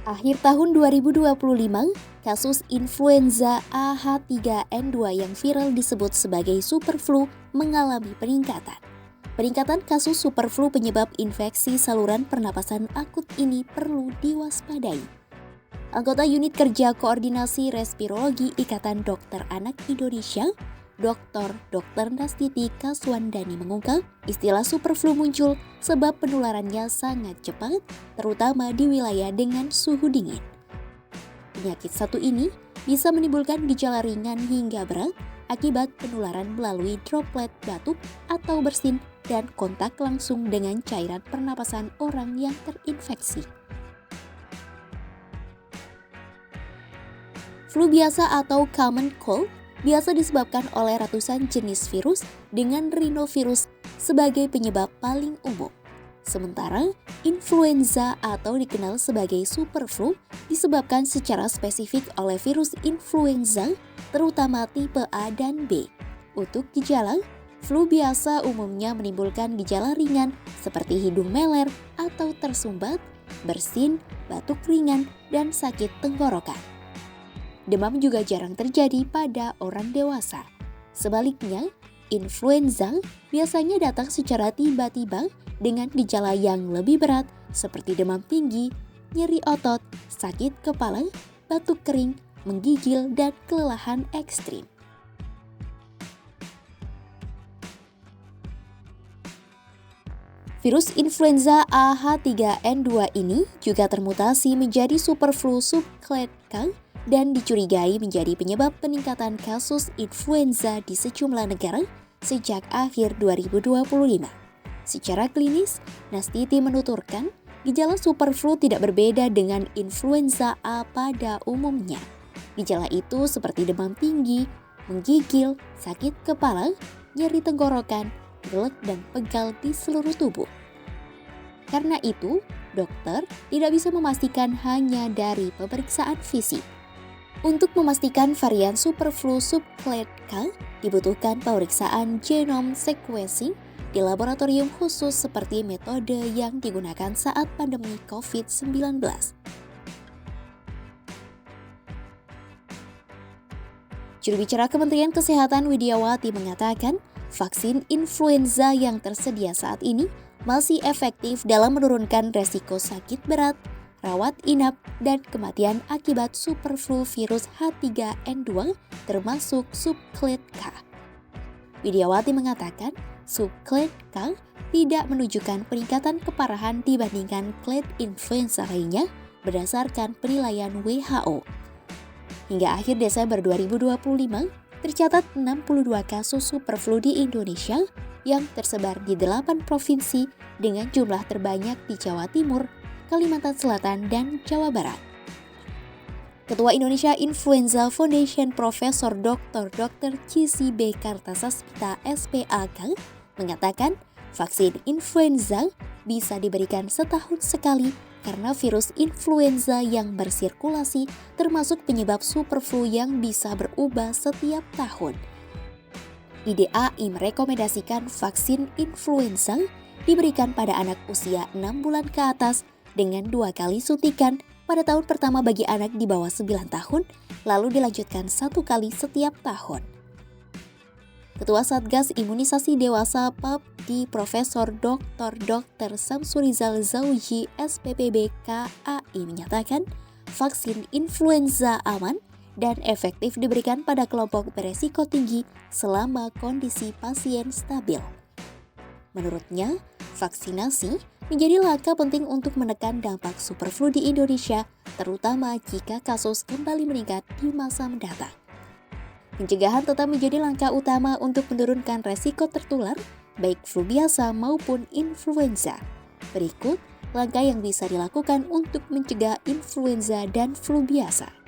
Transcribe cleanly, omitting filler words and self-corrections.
Akhir tahun 2025, kasus influenza AH3N2 yang viral disebut sebagai superflu mengalami peningkatan. Peningkatan kasus superflu penyebab infeksi saluran pernapasan akut ini perlu diwaspadai. Anggota Unit Kerja Koordinasi Respirologi Ikatan Dokter Anak Indonesia, Dr. Nastiti Kaswandani mengungkap, istilah superflu muncul sebab penularannya sangat cepat, terutama di wilayah dengan suhu dingin. Penyakit satu ini bisa menimbulkan gejala ringan hingga berat akibat penularan melalui droplet batuk atau bersin dan kontak langsung dengan cairan pernapasan orang yang terinfeksi. Flu biasa atau common cold biasa disebabkan oleh ratusan jenis virus dengan rhinovirus sebagai penyebab paling umum. Sementara, influenza atau dikenal sebagai superflu disebabkan secara spesifik oleh virus influenza, terutama tipe A dan B. Untuk gejala, flu biasa umumnya menimbulkan gejala ringan seperti hidung meler atau tersumbat, bersin, batuk ringan, dan sakit tenggorokan. Demam juga jarang terjadi pada orang dewasa. Sebaliknya, influenza biasanya datang secara tiba-tiba dengan gejala yang lebih berat seperti demam tinggi, nyeri otot, sakit kepala, batuk kering, menggigil, dan kelelahan ekstrim. Virus influenza AH3N2 ini juga termutasi menjadi superflu subclade K dan dicurigai menjadi penyebab peningkatan kasus influenza di sejumlah negara sejak akhir 2025. Secara klinis, Nastiti menuturkan, gejala superflu tidak berbeda dengan influenza A pada umumnya. Gejala itu seperti demam tinggi, menggigil, sakit kepala, nyeri tenggorokan, pilek dan pegal di seluruh tubuh. Karena itu, dokter tidak bisa memastikan hanya dari pemeriksaan fisik. Untuk memastikan varian superflu subclade K, dibutuhkan pemeriksaan genome sequencing di laboratorium khusus seperti metode yang digunakan saat pandemi COVID-19. Juru bicara Kementerian Kesehatan Widiawati mengatakan, vaksin influenza yang tersedia saat ini masih efektif dalam menurunkan resiko sakit berat, rawat inap, dan kematian akibat superflu virus H3N2 termasuk subclade K. Widiawati mengatakan, subclade K tidak menunjukkan peningkatan keparahan dibandingkan clade influenza lainnya berdasarkan penilaian WHO. Hingga akhir Desember 2025, tercatat 62 kasus superflu di Indonesia yang tersebar di 8 provinsi dengan jumlah terbanyak di Jawa Timur, Kalimantan Selatan, dan Jawa Barat. Ketua Indonesia Influenza Foundation Profesor Dr. Cisi B. Kartasasmita SPAK mengatakan vaksin influenza bisa diberikan setahun sekali karena virus influenza yang bersirkulasi termasuk penyebab superflu yang bisa berubah setiap tahun. IDAI merekomendasikan vaksin influenza diberikan pada anak usia 6 bulan ke atas dengan 2 kali suntikan pada tahun pertama bagi anak di bawah 9 tahun, lalu dilanjutkan 1 kali setiap tahun. Ketua Satgas Imunisasi Dewasa PAPDI Profesor Dr. Samsurizal Zauji SPPB KAI menyatakan vaksin influenza aman dan efektif diberikan pada kelompok beresiko tinggi selama kondisi pasien stabil. Menurutnya, vaksinasi menjadi langkah penting untuk menekan dampak superflu di Indonesia, terutama jika kasus kembali meningkat di masa mendatang. Pencegahan tetap menjadi langkah utama untuk menurunkan resiko tertular, baik flu biasa maupun influenza. Berikut langkah yang bisa dilakukan untuk mencegah influenza dan flu biasa.